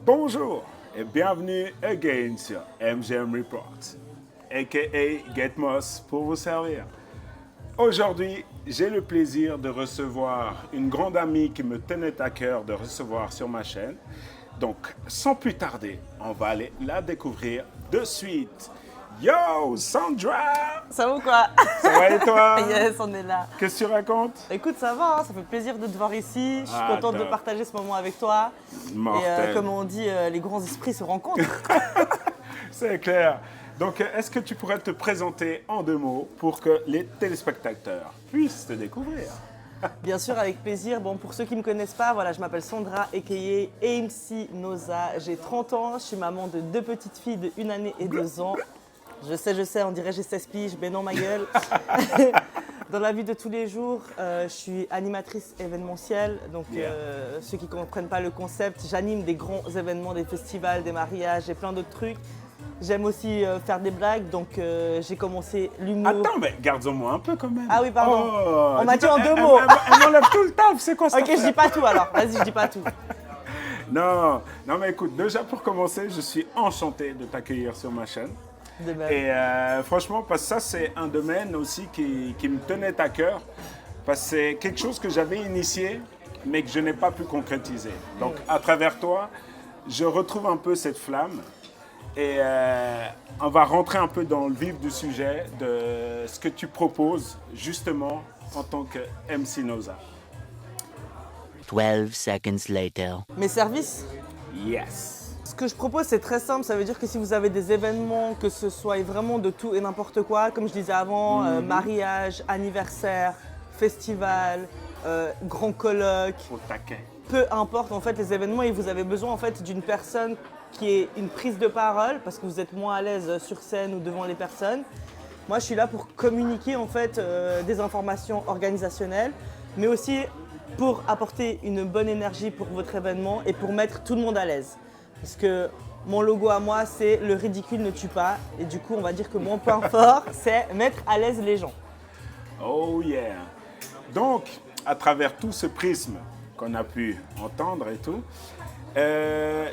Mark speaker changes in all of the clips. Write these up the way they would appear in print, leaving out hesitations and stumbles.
Speaker 1: Bonjour et bienvenue again sur MGM Report, aka Get Moss pour vous servir. Aujourd'hui, j'ai le plaisir de recevoir une grande amie qui me tenait à cœur de recevoir sur ma chaîne. Donc, sans plus tarder, on va aller la découvrir de suite. Yo, Sandra!
Speaker 2: Ça va ou quoi?
Speaker 1: Ça va et toi?
Speaker 2: Yes, on est là.
Speaker 1: Qu'est-ce que tu racontes?
Speaker 2: Écoute, ça va, hein, ça fait plaisir de te voir ici. Je suis contente de
Speaker 1: top.
Speaker 2: partager ce moment avec toi.
Speaker 1: Mortel.
Speaker 2: Et comme on dit, les grands esprits se rencontrent.
Speaker 1: C'est clair. Donc, est-ce que tu pourrais te présenter en 2 mots pour que les téléspectateurs puissent te découvrir?
Speaker 2: Bien sûr, avec plaisir. Bon, pour ceux qui ne me connaissent pas, voilà, je m'appelle Sandra, a.k.a. AMC Noza. J'ai 30 ans, je suis maman de 2 petites filles de 1 année et 2 ans. Je sais, on dirait j'ai 16 piges, mais non, ma gueule. Dans la vie de tous les jours, je suis animatrice événementielle. Donc, ceux qui ne comprennent pas le concept, j'anime des grands événements, des festivals, des mariages et plein d'autres trucs. J'aime aussi faire des blagues, donc j'ai commencé l'humour.
Speaker 1: Attends, mais garde-en-moi un peu quand même.
Speaker 2: Ah oui, pardon.
Speaker 1: Oh,
Speaker 2: On m'a dit en
Speaker 1: dis-toi,
Speaker 2: 2 mots.
Speaker 1: Elle m'enlève tout le temps, c'est quoi ça?
Speaker 2: Ok, je dis pas tout alors. Vas-y, je dis pas tout.
Speaker 1: Non, mais écoute, déjà pour commencer, je suis enchanté de t'accueillir sur ma chaîne.
Speaker 2: De même.
Speaker 1: Et franchement, parce que ça, c'est un domaine aussi qui me tenait à cœur. Parce que c'est quelque chose que j'avais initié, mais que je n'ai pas pu concrétiser. Donc, à travers toi, je retrouve un peu cette flamme. Et on va rentrer un peu dans le vif du sujet de ce que tu proposes, justement, en tant que MC Noza.
Speaker 3: 12 seconds later.
Speaker 2: Mes services?
Speaker 1: Yes.
Speaker 2: Ce que je propose, c'est très simple. Ça veut dire que si vous avez des événements, que ce soit vraiment de tout et n'importe quoi, comme je disais avant, mariage, anniversaire, festival, grand colloque,
Speaker 1: Au taquet.
Speaker 2: peu importe en fait les événements, et vous avez besoin en fait d'une personne qui ait une prise de parole parce que vous êtes moins à l'aise sur scène ou devant les personnes. Moi, je suis là pour communiquer en fait des informations organisationnelles, mais aussi pour apporter une bonne énergie pour votre événement et pour mettre tout le monde à l'aise. Parce que mon logo à moi, c'est le ridicule ne tue pas. Et du coup, on va dire que mon point fort, c'est mettre à l'aise les gens.
Speaker 1: Oh yeah. Donc, à travers tout ce prisme qu'on a pu entendre et tout,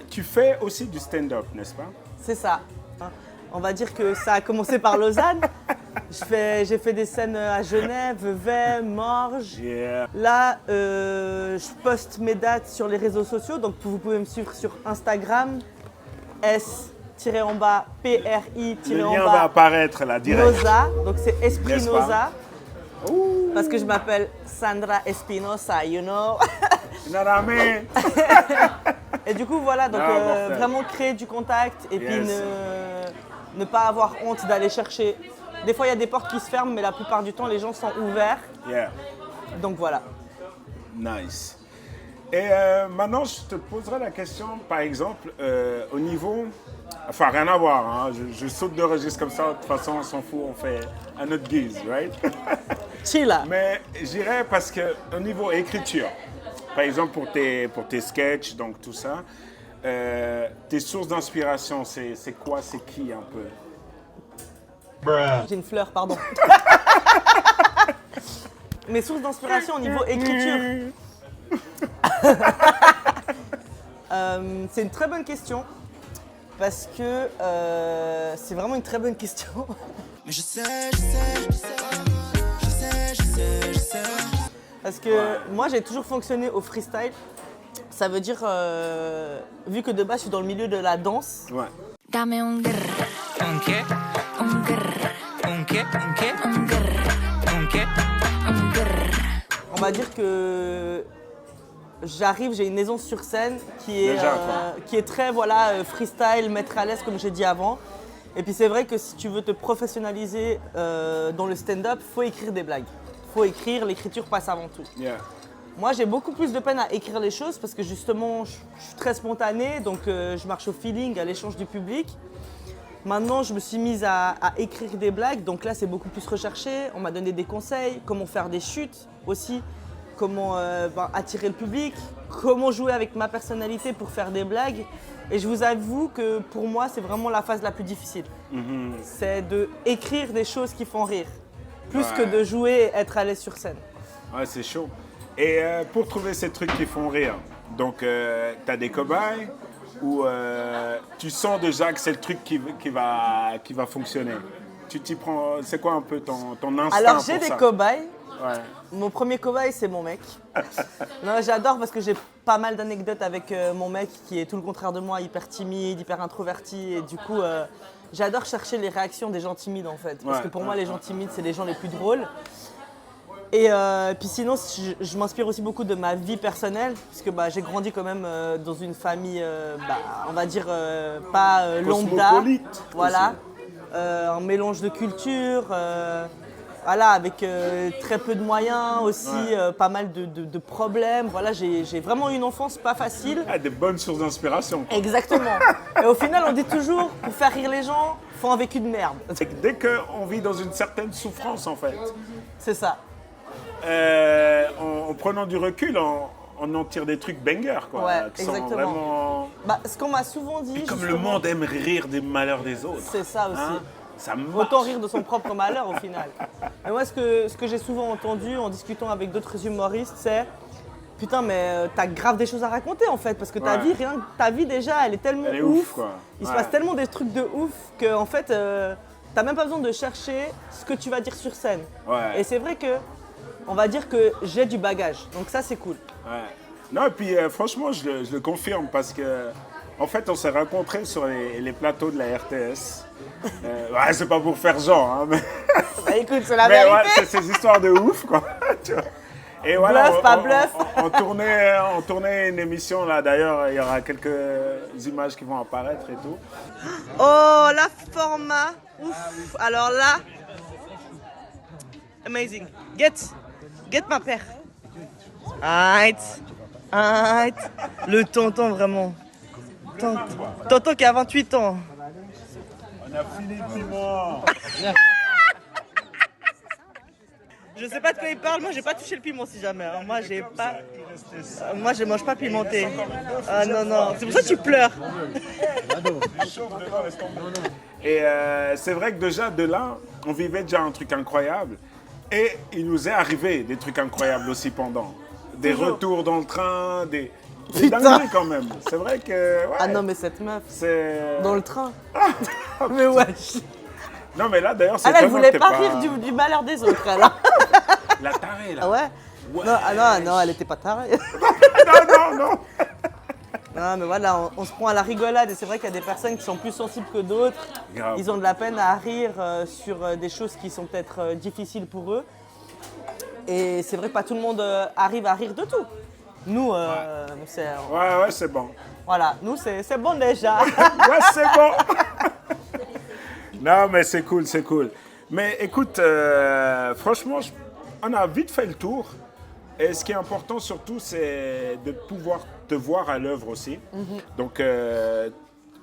Speaker 1: tu fais aussi du stand-up, n'est-ce pas?
Speaker 2: C'est ça. On va dire que ça a commencé par Lausanne. J'ai fait des scènes à Genève, Vevey, Morges.
Speaker 1: Yeah.
Speaker 2: Là, je poste mes dates sur les réseaux sociaux, donc vous pouvez me suivre sur Instagram, S-PRI-en-bas,
Speaker 1: Le lien va apparaître là, direct.
Speaker 2: Noza, donc c'est Esprit
Speaker 1: N'est-ce pas?
Speaker 2: Noza, parce que je m'appelle Sandra Espinosa, you know.
Speaker 1: Non, non, mais...
Speaker 2: Et du coup, voilà, donc
Speaker 1: mortel.
Speaker 2: vraiment créer du contact et puis
Speaker 1: Yes.
Speaker 2: ne pas avoir honte d'aller chercher. Des fois, il y a des portes qui se ferment, mais la plupart du temps, les gens sont ouverts.
Speaker 1: Yeah.
Speaker 2: Donc voilà.
Speaker 1: Nice. Et maintenant, je te poserai la question, par exemple, au niveau... Enfin, rien à voir, hein. Je saute de registre comme ça, de toute façon, on s'en fout, on fait à notre guise, right?
Speaker 2: Chilla.
Speaker 1: Mais j'irais parce qu'au niveau écriture, par exemple pour tes sketchs, donc tout ça, tes sources d'inspiration, c'est quoi, c'est qui un peu?
Speaker 2: J'ai une fleur, pardon. Mes sources d'inspiration au niveau écriture. C'est une très bonne question. Parce que c'est vraiment une très bonne question.
Speaker 4: Mais je sais.
Speaker 2: Parce que moi, j'ai toujours fonctionné au freestyle. Ça veut dire, vu que de base, je suis dans le milieu de la danse,
Speaker 1: Ouais.
Speaker 4: Dame un grrr,
Speaker 3: Un qué?
Speaker 4: un grrr,
Speaker 3: Un qué? Un qué?
Speaker 4: un grrr,
Speaker 3: Un qué?
Speaker 4: un grrr.
Speaker 2: on va dire que j'arrive, j'ai une aisance sur scène qui est,
Speaker 1: Déjà, quoi.
Speaker 2: qui est très freestyle, mettre à l'aise, comme j'ai dit avant. Et puis c'est vrai que si tu veux te professionnaliser dans le stand-up, il faut écrire des blagues. Il faut écrire, l'écriture passe avant tout.
Speaker 1: Yeah.
Speaker 2: Moi, j'ai beaucoup plus de peine à écrire les choses parce que justement, je suis très spontanée, donc je marche au feeling, à l'échange du public. Maintenant, je me suis mise à écrire des blagues, donc là, c'est beaucoup plus recherché. On m'a donné des conseils, comment faire des chutes aussi, comment attirer le public, comment jouer avec ma personnalité pour faire des blagues. Et je vous avoue que pour moi, c'est vraiment la phase la plus difficile. C'est d'écrire des choses qui font rire, plus que de jouer et être à l'aise sur scène.
Speaker 1: Ouais, c'est chaud. Et pour trouver ces trucs qui font rire, donc tu as des cobayes ou tu sens déjà que c'est le truc qui va fonctionner? Tu t'y prends, c'est quoi un peu ton instinct
Speaker 2: Alors
Speaker 1: pour
Speaker 2: j'ai des
Speaker 1: ça?
Speaker 2: cobayes.
Speaker 1: Ouais.
Speaker 2: Mon premier cobaye, c'est mon mec. Non, j'adore parce que j'ai pas mal d'anecdotes avec mon mec qui est tout le contraire de moi, hyper timide, hyper introverti. Et du coup, j'adore chercher les réactions des gens timides en fait. Parce
Speaker 1: Ouais,
Speaker 2: que pour moi,
Speaker 1: ouais,
Speaker 2: les gens timides, c'est les gens les plus drôles. Et puis sinon, je m'inspire aussi beaucoup de ma vie personnelle, puisque j'ai grandi quand même dans une famille, on va dire, pas lambda.
Speaker 1: Cosmopolite
Speaker 2: Voilà.
Speaker 1: aussi.
Speaker 2: Un mélange de cultures. Voilà, avec très peu de moyens aussi,
Speaker 1: Ouais.
Speaker 2: pas mal de problèmes. Voilà, j'ai vraiment eu une enfance pas facile.
Speaker 1: Ah, des bonnes sources d'inspiration.
Speaker 2: Exactement. Et au final, on dit toujours, pour faire rire les gens, faut un vécu de merde.
Speaker 1: C'est que dès qu'on vit dans une certaine souffrance, en fait,
Speaker 2: C'est ça.
Speaker 1: en prenant du recul, on en tire des trucs bangers, quoi.
Speaker 2: Ouais,
Speaker 1: qui sont
Speaker 2: exactement.
Speaker 1: Vraiment...
Speaker 2: Ce qu'on m'a souvent dit.
Speaker 1: Comme le
Speaker 2: justement,
Speaker 1: monde aime rire des malheurs des autres.
Speaker 2: C'est ça aussi.
Speaker 1: Hein, ça marche.
Speaker 2: Autant rire de son propre malheur au final. Et moi, ce que j'ai souvent entendu en discutant avec d'autres humoristes, c'est putain, mais t'as grave des choses à raconter en fait, parce que ta
Speaker 1: Ouais.
Speaker 2: vie, rien que ta vie déjà, elle est tellement
Speaker 1: Elle est
Speaker 2: ouf.
Speaker 1: ouf, quoi.
Speaker 2: Il se
Speaker 1: Ouais.
Speaker 2: passe tellement des trucs de ouf que en fait, t'as même pas besoin de chercher ce que tu vas dire sur scène.
Speaker 1: Ouais.
Speaker 2: Et c'est vrai que, on va dire que j'ai du bagage, donc ça c'est cool.
Speaker 1: Ouais. Non, et puis franchement, je le confirme parce que, en fait, on s'est rencontrés sur les plateaux de la RTS. Ouais, c'est pas pour faire genre, hein, mais,
Speaker 2: Bah écoute, c'est la
Speaker 1: mais ouais,
Speaker 2: vérité.
Speaker 1: c'est ces histoires de ouf, quoi. Tu vois. Et voilà,
Speaker 2: Bluff, pas bluff.
Speaker 1: on tournait une émission là. D'ailleurs, il y aura quelques images qui vont apparaître et tout.
Speaker 2: Oh, la format, ouf. Alors là, amazing. Get ma paire. Arrête. Le tonton vraiment. Tonton qui a 28 ans.
Speaker 1: On a fini le piment.
Speaker 2: Je sais pas de quoi il parle, moi j'ai pas touché le piment si jamais. Hein. Moi j'ai pas. Moi je mange pas pimenté. Ah non, c'est pour ça que tu pleures.
Speaker 1: Et c'est vrai que déjà de là, on vivait déjà un truc incroyable. Et il nous est arrivé des trucs incroyables aussi pendant. Des
Speaker 2: Toujours.
Speaker 1: retours dans le train, des
Speaker 2: Putain.
Speaker 1: dingueries quand même. C'est vrai que. Ouais,
Speaker 2: Ah non, mais cette meuf,
Speaker 1: c'est.
Speaker 2: dans le train. Mais wesh.
Speaker 1: Non, mais là d'ailleurs, c'est
Speaker 2: Elle
Speaker 1: tellement
Speaker 2: voulait
Speaker 1: que t'es
Speaker 2: pas rire du malheur des autres, elle. Hein.
Speaker 1: La tarée là.
Speaker 2: Ah ouais.
Speaker 1: Ouais.
Speaker 2: Non, elle était pas tarée.
Speaker 1: Non.
Speaker 2: Non, mais voilà, on se prend à la rigolade et c'est vrai qu'il y a des personnes qui sont plus sensibles que d'autres.
Speaker 1: Grave.
Speaker 2: Ils ont de la peine à rire sur des choses qui sont peut-être difficiles pour eux. Et c'est vrai que pas tout le monde arrive à rire de tout. Nous, c'est
Speaker 1: Ouais, c'est bon.
Speaker 2: voilà, nous c'est bon déjà.
Speaker 1: Ouais, c'est bon. Non, mais c'est cool. Mais écoute, franchement, on a vite fait le tour. Et ce qui est important surtout, c'est de pouvoir te voir à l'œuvre aussi. Donc,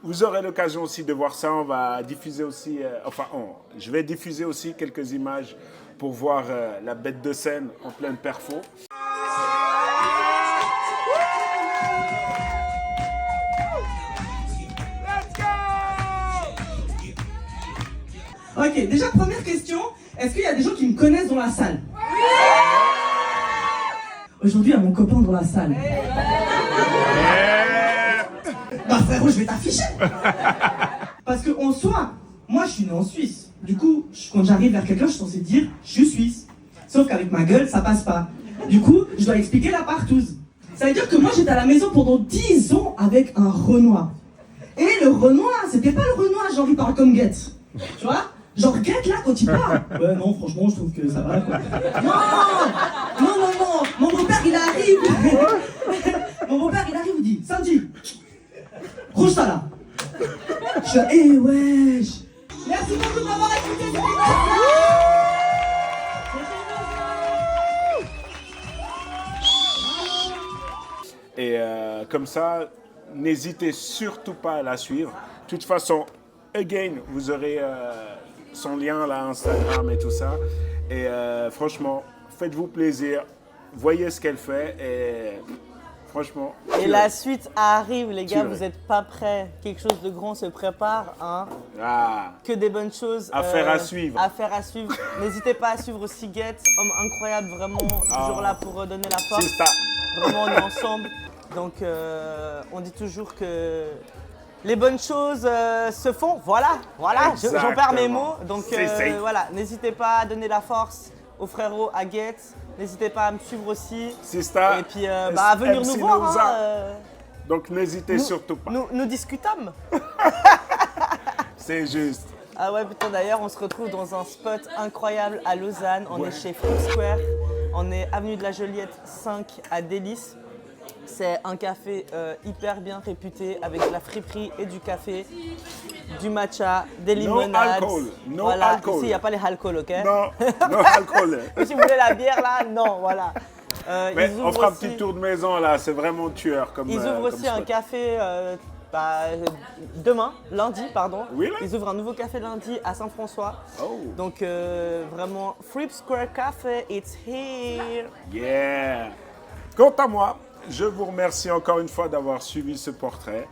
Speaker 1: vous aurez l'occasion aussi de voir ça. On va diffuser aussi, je vais diffuser aussi quelques images pour voir la bête de scène en pleine perfo.
Speaker 5: Ok, déjà première question, est-ce qu'il y a des gens qui me connaissent dans la salle? Aujourd'hui, il y a mon copain dans la salle. Bah frérot, je vais t'afficher. Parce que en soi, moi je suis né en Suisse. Du coup, quand j'arrive vers quelqu'un, je suis censé dire je suis suisse. Sauf qu'avec ma gueule, ça passe pas. Du coup, je dois expliquer la partouze. Ça veut dire que moi j'étais à la maison pendant 10 ans avec un Renoir. Et le Renoir, c'était pas le Renoir genre il parle comme Guette. Tu vois? Genre Guette là quand il parle. Ouais non franchement je trouve que ça va quoi. Non. Mon beau-père il arrive. Mon beau-père il arrive il dit Sandy, rouge ça là. Je fais eh wesh. Merci beaucoup de m'avoir écouté cette
Speaker 1: Et comme ça, n'hésitez surtout pas à la suivre. De toute façon, again, vous aurez son lien là, Instagram et tout ça. Et franchement, faites-vous plaisir. Voyez ce qu'elle fait et franchement.
Speaker 2: Et la suite arrive, les gars,
Speaker 1: Tu
Speaker 2: vous
Speaker 1: verrais.
Speaker 2: n'êtes pas prêts. Quelque chose de grand se prépare. Hein.
Speaker 1: Ah,
Speaker 2: Que des bonnes choses.
Speaker 1: Affaire à suivre.
Speaker 2: Affaire à suivre. N'hésitez pas à suivre aussi Guette, homme incroyable, vraiment toujours là pour donner la force.
Speaker 1: c'est ça.
Speaker 2: Vraiment, on est ensemble. Donc on dit toujours que les bonnes choses se font. Voilà, j'en perds mes mots. Donc
Speaker 1: C'est.
Speaker 2: voilà, n'hésitez pas à donner la force aux frérots à Get. N'hésitez pas à me suivre aussi.
Speaker 1: Sista,
Speaker 2: Et puis à venir
Speaker 1: MC
Speaker 2: nous voir.
Speaker 1: Nouza.
Speaker 2: Hein,
Speaker 1: Donc n'hésitez surtout pas.
Speaker 2: nous discutons.
Speaker 1: C'est juste.
Speaker 2: Ah ouais, putain, d'ailleurs, on se retrouve dans un spot incroyable à Lausanne. On est chez Fruit Square. On est avenue de la Joliette 5 à Délices. C'est un café hyper bien réputé avec de la friperie et du café, du matcha, des limonades.
Speaker 1: alcool, no
Speaker 2: voilà.
Speaker 1: alcool.
Speaker 2: Ici, il n'y a pas les alcools, ok?
Speaker 1: Non, non alcool.
Speaker 2: Si vous voulez la bière, là, non, voilà.
Speaker 1: Mais
Speaker 2: Ils
Speaker 1: on
Speaker 2: ouvrent
Speaker 1: fera un
Speaker 2: aussi-
Speaker 1: petit tour de maison là, c'est vraiment tueur comme
Speaker 2: Ils ouvrent
Speaker 1: comme
Speaker 2: aussi un
Speaker 1: spot.
Speaker 2: café lundi, pardon.
Speaker 1: Really?
Speaker 2: Ils ouvrent un nouveau café lundi à Saint-François.
Speaker 1: Oh,
Speaker 2: Donc vraiment, Fruit Square Café, it's here.
Speaker 1: yeah. Quant à moi, je vous remercie encore une fois d'avoir suivi ce portrait.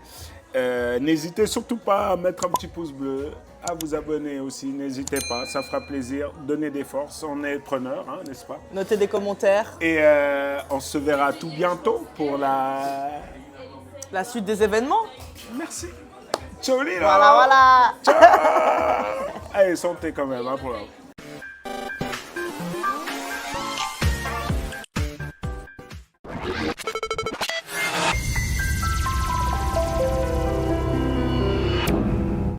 Speaker 1: N'hésitez surtout pas à mettre un petit pouce bleu, à vous abonner aussi, n'hésitez pas, ça fera plaisir. Donnez des forces, on est preneurs, hein, n'est-ce pas?
Speaker 2: Notez des commentaires.
Speaker 1: Et on se verra tout bientôt pour la...
Speaker 2: La suite des événements.
Speaker 1: Merci. Ciao Lila.
Speaker 2: Voilà.
Speaker 1: Ciao. Allez, santé quand même, hein, pour la...